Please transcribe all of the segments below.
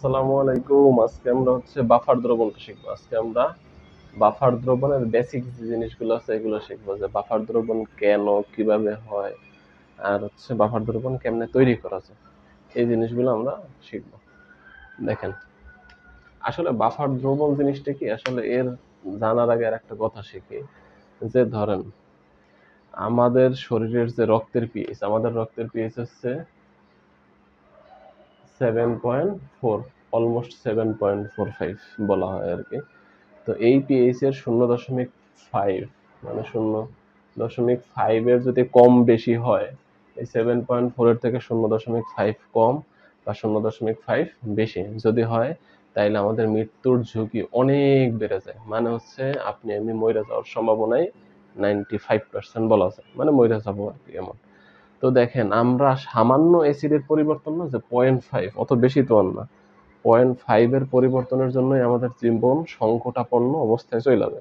আসসালামু আলাইকুম। আজকে আমরা বাফার দ্রবণটা শিখবো। আজকে আমরা বাফার দ্রবণের বেসিক যে জিনিসগুলো আছে এগুলো শিখবো, যে বাফার দ্রবণ কেন, কিভাবে হয়, আর বাফার দ্রবণ কেমনে তৈরি করা যায়। এই জিনিসগুলো আমরা শিখবো। দেখেন, আসলে বাফার দ্রবণ জিনিসটা কি, আসলে এর জানার আগে আর একটা কথা শিখি। যে ধরেন, আমাদের শরীরের যে রক্তের পিএইচ, আমাদের রক্তের পিএইচ হচ্ছে 7.4, অলমোস্ট 7.45 বলা হয় আর কি। তো এই পিএইচ এর 0.5, মানে 0.5 এর যদি কম বেশি হয়, এই 7.4 এর থেকে 0.5 কম বা 0.5 বেশি যদি হয়, তাইলে আমাদের মৃত্যুর ঝুঁকি অনেক বেড়ে যায়। মানে আপনি এমনি মরে যাওয়ার সম্ভাবনাই 95% বলা যায়, মানে মরে যাবো আর কি এমন। তো দেখেন, আমরা সামান্য অ্যাসিডের পরিবর্তন না, যে 0.5, অত বেশি তো আর না, 0.5 এর পরিবর্তনের জন্যই আমাদের জীবন সংকটাপন্ন অবস্থায় চলে যাবে।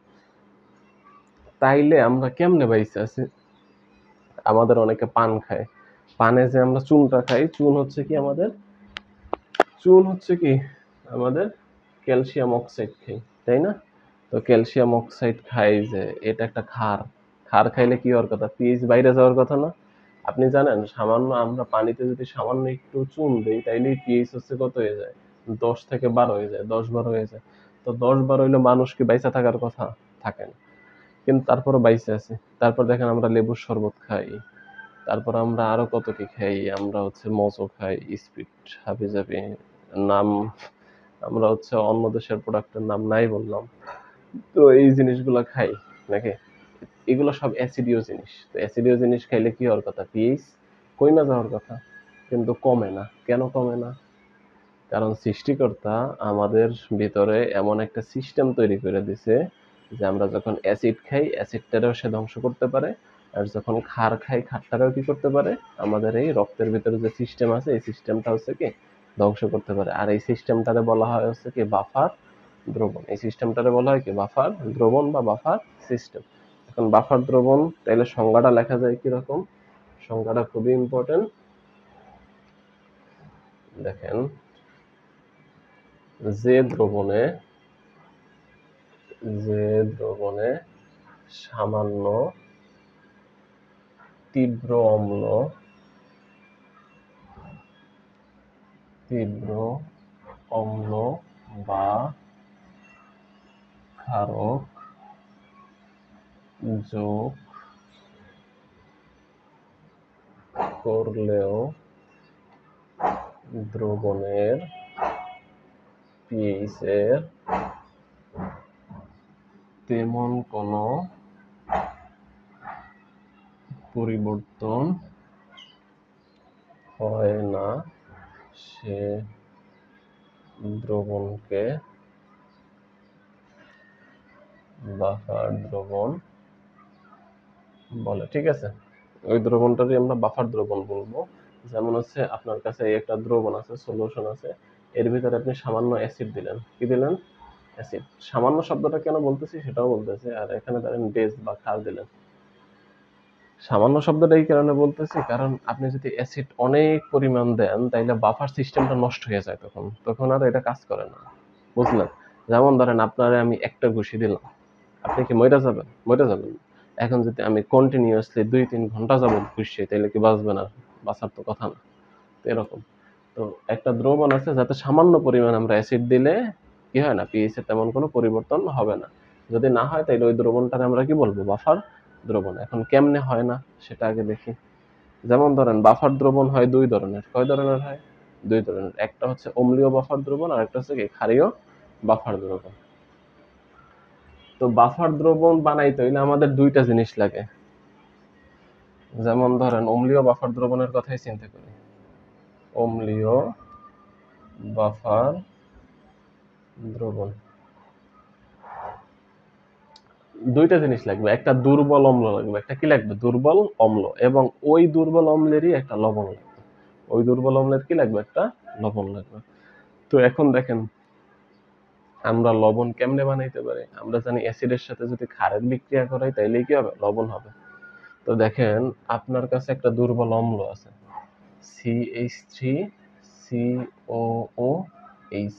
তাইলে আমরা কেমনে বাইচে আছি? আমাদের অনেকে পান খায়, পানে যে আমরা চুনটা খাই, চুন হচ্ছে কি আমাদের ক্যালসিয়াম অক্সাইড খাই, তাই না? তো ক্যালসিয়াম অক্সাইড খাই, যে এটা একটা ক্ষার। ক্ষার খাইলে কি হওয়ার কথা? পিএইচ বাইরে যাওয়ার কথা না? আপনি জানেন, সামান্য আমরা পানিতে যদি সামান্য একটু চুন দিই, তাইলেই পিএইচ কত হয়ে যায়? 10 থেকে 12 হয়ে যায়, 10-12 হয়ে যায়। তো 10-12 হইলে মানুষ কি বাইচা থাকার কথা? থাকে না, কিন্তু তারপরও বাইচে আছে। তারপর দেখেন, আমরা লেবুর শরবত খাই, তারপর আমরা আরো কত কি খাই, আমরা মজো খাই, স্পিড, হাবি-জাবি, নাম আমরা অন্য দেশের প্রোডাক্টের নাম নাই বললাম। তো এই জিনিসগুলা খাই নাকি? এগুলো সব অ্যাসিডীয় জিনিস। তো অ্যাসিডীয় জিনিস খাইলে কি হওয়ার কথা? পিএইচ কইমা যাওয়ার কথা, কিন্তু কমে না। কেন কমে না? কারণ সৃষ্টিকর্তা আমাদের ভিতরে এমন একটা সিস্টেম তৈরি করে দিছে, যে আমরা যখন অ্যাসিড খাই, অ্যাসিডটারেও সে ধ্বংস করতে পারে, আর যখন ক্ষার খাই, ক্ষারটারেও কি করতে পারে? আমাদের এই রক্তের ভিতরে যে সিস্টেম আছে, এই সিস্টেমটা কি ধ্বংস করতে পারে। আর এই সিস্টেমটারে বলা হয় কি বাফার দ্রবণ। এই সিস্টেমটারে বলা হয় কি বাফার দ্রবণ বা বাফার সিস্টেম। এখন বাফার দ্রবণ, তাইলে সংজ্ঞাটা লেখা যায় কিরকম? সংজ্ঞাটা খুবই ইম্পর্টেন্ট। দেখেন, যে দ্রবণে যে দ্রবণে সামান্য তীব্র অম্ল তীব্র অম্ল বা ক্ষারক যোগ করলেও দ্রবণের পিএইচ এর তেমন কোনো পরিবর্তন হয় না, সে দ্রবণকে বাফার দ্রবণ বলে। ঠিক আছে, ওই দ্রবণটারই আমরা বাফার দ্রবণ বলবো। যেমন আপনার কাছে একটা দ্রবণ আছে, সলিউশন আছে, এর ভিতরে আপনি সামান্য অ্যাসিড দিলেন। কি দিলেন? অ্যাসিড। সামান্য শব্দটা কেন বলতেছি সেটাও বলতেছি। আর এখানে ধরেন বেস বা ক্ষার দিলেন। সামান্য শব্দটা এই কারণে বলতেছি, কারণ আপনি যদি অ্যাসিড অনেক পরিমাণ দেন, তাইলে বাফার সিস্টেমটা নষ্ট হয়ে যায়, তখন আর এটা কাজ করে না। বুঝলেন? যেমন ধরেন, আপনারে আমি একটা ঘুষি দিলাম, আপনি কি মইরা যাবেন? মইরা যাবেন না। এখন যদি আমি কন্টিনিউয়াসলি 2-3 ঘন্টা যাবত ঘুষি, তাইলে কি বাঁচবেন? আর বাঁচার তো কথা না। তো এরকম। তো একটা দ্রবণ আছে, যাতে সামান্য পরিমাণ আমরা অ্যাসিড দিলে কি হয় না, পিএইচ এর তেমন কোনো পরিবর্তন হবে না। যদি না হয়, তাইলে ওই দ্রবণটাকে আমরা কি বলবো? বাফার দ্রবণ। এখন কেমনে হয় না সেটা আগে দেখি। যেমন ধরেন, বাফার দ্রবণ হয় দুই ধরনের। কয় ধরনের হয়? দুই ধরনের। একটা অম্লীয় বাফার দ্রবণ, আর একটা কি ক্ষারীয় বাফার দ্রবণ। তো বাফার দ্রবণ বানাইতে হইলে আমাদের দুইটা জিনিস লাগে। যেমন ধরেন, অম্লীয় বাফার দ্রবণের কথাই চিন্তা করি। অম্লীয় বাফার দ্রবণ, দুইটা জিনিস লাগবে। একটা দুর্বল অম্ল লাগবে, একটা কি লাগবে? দুর্বল অম্ল। এবং ওই দুর্বল অম্লেরই একটা লবণ লাগবে। ওই দুর্বল অম্লের কি লাগবে? একটা লবণ লাগবে। তো এখন দেখেন, আমরা লবণ কেমনে বানাইতে পারি? আমরা জানি অ্যাসিডের সাথে যদি ক্ষারের বিক্রিয়া করাই, তাইলে কি হবে? লবণ হবে। তো দেখেন, আপনার কাছে একটা দুর্বল অম্ল আছে, CH3COO এইচ।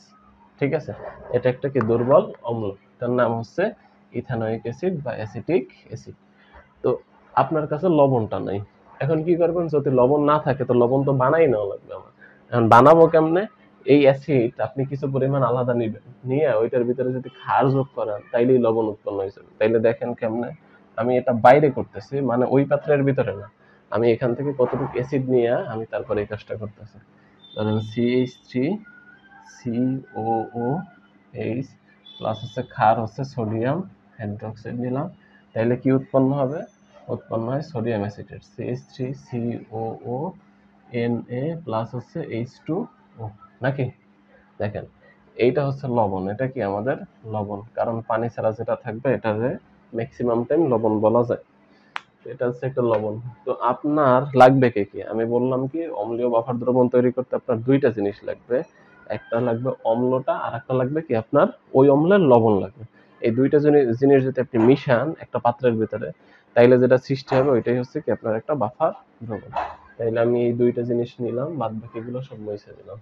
ঠিক আছে, এটা একটা কি দুর্বল অম্ল, তার নাম হচ্ছে ইথানোয়িক অ্যাসিড বা অ্যাসিটিক অ্যাসিড। তো আপনার কাছে লবণটা নাই, এখন কি করবেন? যদি লবণ না থাকে তো লবণ তো বানাই নেওয়া লাগবে আমার। এখন বানাবো কেমনে? এই অ্যাসিড আপনি কিছু পরিমাণ আলাদা নিবেন, নিয়ে ওইটার ভিতরে যদি ক্ষার যোগ করেন তাইলেই লবণ উৎপন্ন হয়ে যাবে। তাইলে দেখেন কেমনে, আমি এটা বাইরে করতেছি, মানে ওই পাত্রের ভিতরে না, আমি এখান থেকে কতটুকু অ্যাসিড নিয়ে আমি তারপরে এই কাজটা করতেছি। ধরেন CH3 COOH প্লাস হচ্ছে ক্ষার হচ্ছে সোডিয়াম হাইড্রোক্সাইড নিলাম, তাইলে কি উৎপন্ন হবে? উৎপন্ন হয় সোডিয়াম অ্যাসিটেট, CH3COONA প্লাস হচ্ছে H2O, নাকি? দেখেন, এইটা হচ্ছে লবণ, এটা কি আমাদের লবণ, কারণ পানি ছাড়া যেটা থাকবে এটারে ম্যাক্সিমাম টাইম লবণ বলা যায়। এটা হচ্ছে একটা লবণ। তো আপনার লাগবে কি কি? আমি বললাম কি অম্লীয় বাফার দ্রবণ তৈরি করতে আপনার দুইটা জিনিস লাগবে, একটা লাগবে অম্লটা আর একটা লাগবে কি আপনার ওই অম্লের লবণ লাগবে। এই দুইটা জিনিস যদি আপনি মিশান একটা পাত্রের ভিতরে, তাইলে যেটা সৃষ্টি হবে ওইটাই হচ্ছে কি আপনার একটা বাফার দ্রবণ। তাইলে আমি এই দুইটা জিনিস নিলাম, বাদ বাকিগুলো সব মুছে দিলাম।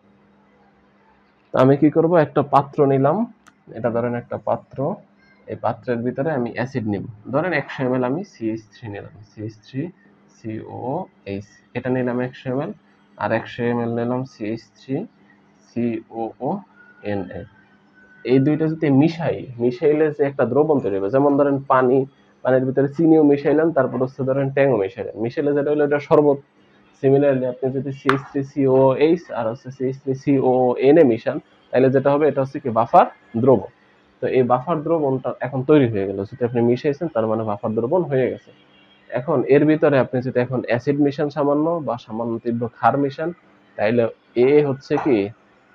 আমি কি করব, একটা পাত্র নিলাম, এটা ধরেন একটা পাত্র, এই পাত্রের ভিতরে আমি অ্যাসিড নিব, ধরেন 100 ml আমি CH3 নিলাম, CH3COOH, এটা নিলাম 100 ml, আর 100 ml নিলাম CH3COONA। এই দুইটা যদি মিশাইলে যে একটা দ্রবণ তৈরি হবে, যেমন ধরেন পানির ভিতরে চিনিও মিশাইলেন, তারপর হচ্ছে ধরেন ট্যাংও মিশাইলেন, মিশাইলে যেটা হলো এটা শরবত। সিমিলারলি আপনি যদি CH3COOH আর হচ্ছে CH3COONA মিশান, তাহলে যেটা হবে এটা হচ্ছে কি বাফার দ্রবণ। তো এই বাফার দ্রবণটা এখন তৈরি হয়ে গেল, যদি আপনি মিশাইছেন তার মানে বাফার দ্রবণ হয়ে গেছে। এখন এর ভিতরে আপনি যদি এখন অ্যাসিড মিশান সামান্য বা সামান্য তীব্র ক্ষার মিশান, তাইলে এ হচ্ছে কি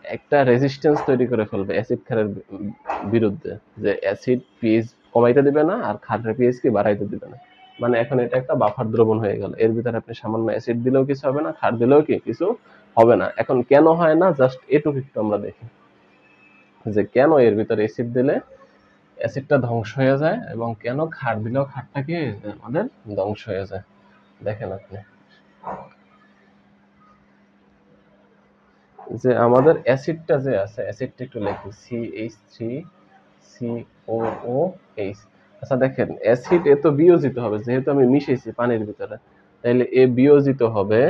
একটা রেজিস্ট্যান্স তৈরি করে ফেলবে অ্যাসিড ক্ষারের বিরুদ্ধে, যে অ্যাসিড পিএইচ কমাইতে দিবে না আর ক্ষারের পিএইচ কি বাড়াইতে দিবে না। মানে এখন এটা একটা বাফার দ্রবণ হয়ে গেল, এর ভিতরে আপনি সামান্য অ্যাসিড দিলেও কিছু হবে না, ক্ষার দিলেও কি কিছু হবে না। এখন কেন হয় না, জাস্ট এটুকু একটু আমরা দেখি যে কেন এর ভিতরে অ্যাসিড দিলে অ্যাসিডটা ধ্বংস হয়ে যায় এবং কেন ক্ষার দিলেও ক্ষারটা কি আমাদের ধ্বংস হয়ে যায়। দেখেন আপনি যে আমাদের অ্যাসিডটা যে আছে, অ্যাসিডটা একটু লিখি CH3COOH। আচ্ছা দেখেন, অ্যাসিড এ তো বিয়োজিত হবে, যেহেতু আমি মিশাইছি পানির ভিতরে, তাইলে এ বিয়োজিত হবে,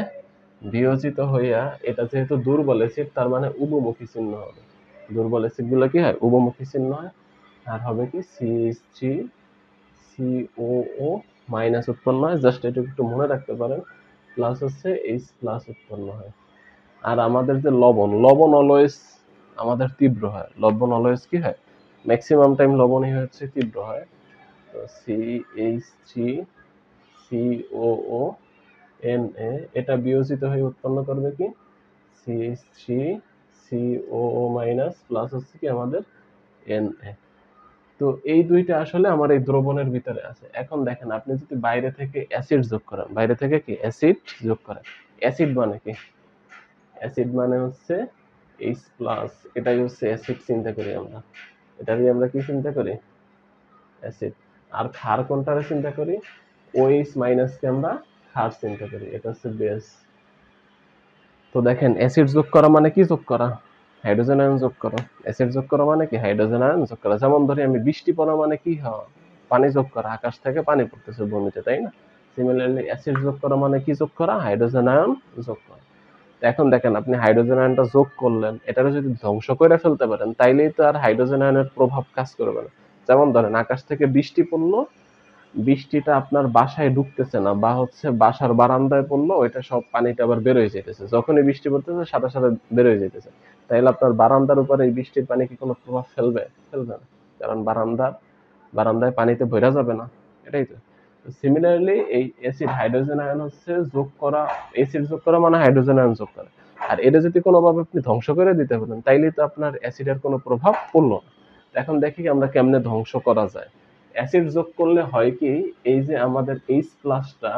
বিয়োজিত হইয়া এটা যেহেতু দুর্বল অ্যাসিড তার মানে উভমুখী চিহ্ন হবে। দুর্বল অ্যাসিড গুলো কি হয়, উভমুখী চিহ্ন হয়, আর হবে কি CH3COO মাইনাস উৎপন্ন হয়, জাস্ট এটা একটু মনে রাখতে পারেন, প্লাস হচ্ছে H প্লাস উৎপন্ন হয়। আর আমাদের যে লবণ, লবণ অলওয়েজ আমাদের তীব্র হয়, লবণ অলওয়েজ কি হয়, ম্যাক্সিমাম টাইম লবণই হচ্ছে তীব্র হয়। তো CH3COONA এটা বিয়োজিত হয়ে উৎপন্ন করবে কি CH3COO মাইনাস প্লাস হচ্ছে কি আমাদের Na। তো এই দুইটা আসলে আমার এই দ্রবণের ভিতরে আছে। এখন দেখেন আপনি যদি বাইরে থেকে অ্যাসিড যোগ করেন, বাইরে থেকে কি অ্যাসিড যোগ করেন, অ্যাসিড মানে কি, অ্যাসিড মানে হচ্ছে H প্লাস, এটাই হচ্ছে অ্যাসিড চিন্তা করি আমরা, এটারই আমরা কি চিন্তা করি, অ্যাসিড। আর ক্ষার কোনটারে চিন্তা করি, OH মাইনাস কে আমরা ক্ষার চিন্তা করি, এটা হচ্ছে বেস। তো দেখেন অ্যাসিড যোগ করা মানে কি যোগ করা, হাইড্রোজেন আয়ন যোগ করা। অ্যাসিড যোগ করা মানে কি হাইড্রোজেন আয়ন যোগ করা। যেমন ধরি আমি বৃষ্টি পড়া মানে কি হয়, পানি যোগ করা, আকাশ থেকে পানি পড়তেছে ভূমিতে, তাই না? সিমিলারলি অ্যাসিড যোগ করা মানে কি যোগ করা, হাইড্রোজেন আয়ন যোগ করা। এখন দেখেন আপনি হাইড্রোজেন আয়নটা যোগ করলেন, এটারে যদি ধ্বংস করে ফেলতে পারেন তাইলেই তো আর হাইড্রোজেন আয়নের প্রভাব কাজ করবে না। যেমন ধরেন আকাশ থেকে বৃষ্টি পড়লো, বৃষ্টিটা আপনার বাসায় ঢুকতেছে না বা হচ্ছে বাসার বারান্দায় পড়লো, ওইটা সব পানিটা আবার বের হয়ে যেতেছে, যখনই বৃষ্টি পড়তেছে সাথে সাথে বের হয়ে যেতেছে। তাইলে আপনার বারান্দার উপরে এই বৃষ্টির পানি কি কোনো প্রভাব ফেলবে? ফেলবে না, কারণ বারান্দায় পানিতে ভরা যাবে না, এটাই তো। সিমিলারলি এই অ্যাসিড হাইড্রোজেন আয়ন হচ্ছে যোগ করা, অ্যাসিড যোগ করা মানে হাইড্রোজেন আয়ন যোগ করা। আর এটা যদি কোনোভাবে আপনি ধ্বংস করে দিতে পারেন তাইলেই তো আপনার অ্যাসিডের কোনো প্রভাব পড়লো না। এখন দেখি আমরা কেমনে ধ্বংস করা যায়। অ্যাসিড যোগ করলে হয় কি, এই যে আমাদের H প্লাসটা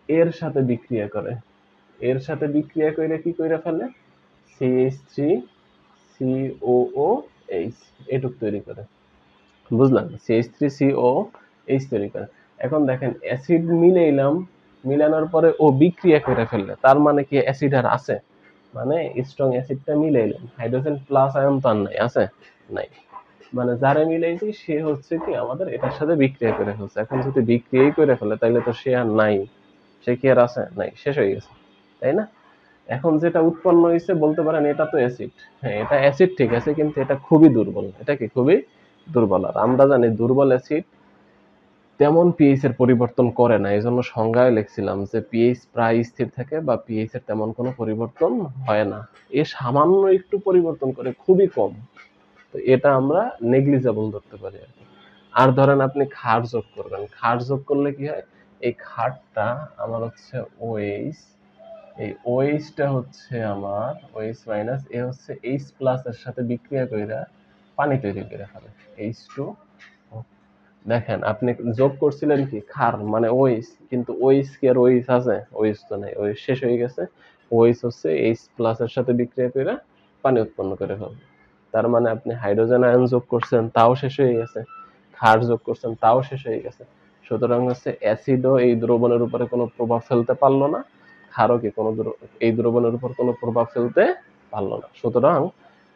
এর সাথে বিক্রিয়া করে, এর সাথে বিক্রিয়া করে কি করে ফেলে, CH3COOH এটুক তৈরি করে, বুঝলাম, CH3COOH তৈরি করে। এখন দেখেন অ্যাসিড মিলাইলাম, মিলানোর পরে ও বিক্রিয়া করে ফেললে, তার মানে কি অ্যাসিড আর আছে? মানে স্ট্রং অ্যাসিডটা মিলাইলেন, হাইড্রোজেন প্লাস আয়ন তো আর নাই, আছে? নাই। মানে যারে মিলাইছি সে হচ্ছে কি আমাদের এটার সাথে বিক্রিয়া করে ফেলছে। এখন যদি বিক্রিয়াই করে ফেলে তাইলে তো সে আর নাই, সে কি আর আছে? নাই, শেষ হয়ে গেছে, তাই না? এখন যেটা উৎপন্ন হয়েছে বলতে পারেন এটা তো অ্যাসিড। হ্যাঁ, এটা অ্যাসিড ঠিক আছে, কিন্তু এটা খুবই দুর্বল। এটা কি খুবই দুর্বল? আর আমরা জানি দুর্বল অ্যাসিড তেমন পিএইচ এর পরিবর্তন করে না। এজন্য সংজ্ঞায় লিখছিলাম যে পিএইচ প্রায় স্থির থাকে বা পিএইচ এর তেমন কোনো পরিবর্তন হয় না। এ সামান্য একটু পরিবর্তন করে, খুবই কম। তো এটা আমরা নেগলিজেবল ধরতে পারি আর কি। আর ধরেন আপনি ক্ষার যোগ করবেন, ক্ষার যোগ করলে কি হয়, এই ক্ষারটা আমার হচ্ছে ওএইচ, এই ওএইচটা হচ্ছে আমার ওএইচ মাইনাস, এ হচ্ছে এইচ প্লাস এর সাথে বিক্রিয়া কইরা পানি তৈরি করে ফেলে, এইচ টু। দেখেন আপনি যোগ করছিলেন কি ক্ষার মানে ওএইচ, কিন্তু ওএইচ কি আর ওএইচ আছে? ওএইচ তো নাই, ওএইচ শেষ হয়ে গেছে। ওএইচ হচ্ছে এইচ প্লাস এর সাথে বিক্রিয়া করে পানি উৎপন্ন করে ফেলবে। তার মানে আপনি হাইড্রোজেন আয়ন যোগ করছেন, তাও শেষ হয়ে গেছে। ক্ষার যোগ করছেন, তাও শেষ হয়ে গেছে। সুতরাং হচ্ছে অ্যাসিডও এই দ্রবণের উপরে কোনো প্রভাব ফেলতে পারলো না, ক্ষারও কি কোনো এই দ্রবণের উপর কোনো প্রভাব ফেলতে পারলো না। সুতরাং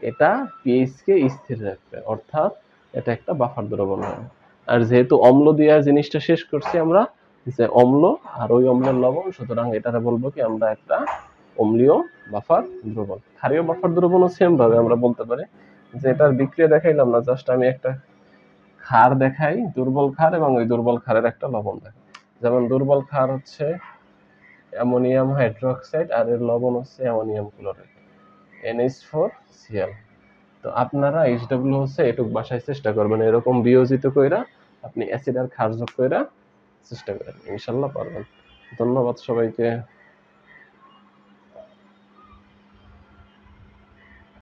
এটা পিএইচ কে স্থির রাখবে, অর্থাৎ এটা একটা বাফার দ্রবণ হবে। আর যেহেতু অম্ল দিয়ে জিনিসটা শেষ করছি আমরা, যে অম্ল আর ওই অম্লের লবণ, সুতরাং এটারে বলবো কি আমরা একটা অম্লীয় বাফার দ্রবণ। ক্ষারীয় বাফার দ্রবণও সেম ভাবে আমরা বলতে পারি যে এটার বিক্রিয়া দেখাইলাম না, জাস্ট আমি একটা ক্ষার দেখাই, দুর্বল ক্ষার, এবং ওই দুর্বল ক্ষারের একটা লবণ দেখাই। যেমন দুর্বল ক্ষার হচ্ছে অ্যামোনিয়াম হাইড্রোক্সাইড, আর এর লবণ হচ্ছে অ্যামোনিয়াম ক্লোরাইড, NH4Cl। তো আপনারা HW হচ্ছে এটুক বাসায় চেষ্টা করবেন, এরকম বিয়োজিত কইরা আপনি অ্যাসিড আর ক্ষার যোগ কইরা চেষ্টা করেন, ইনশাল্লাহ পারবেন। ধন্যবাদ সবাইকে।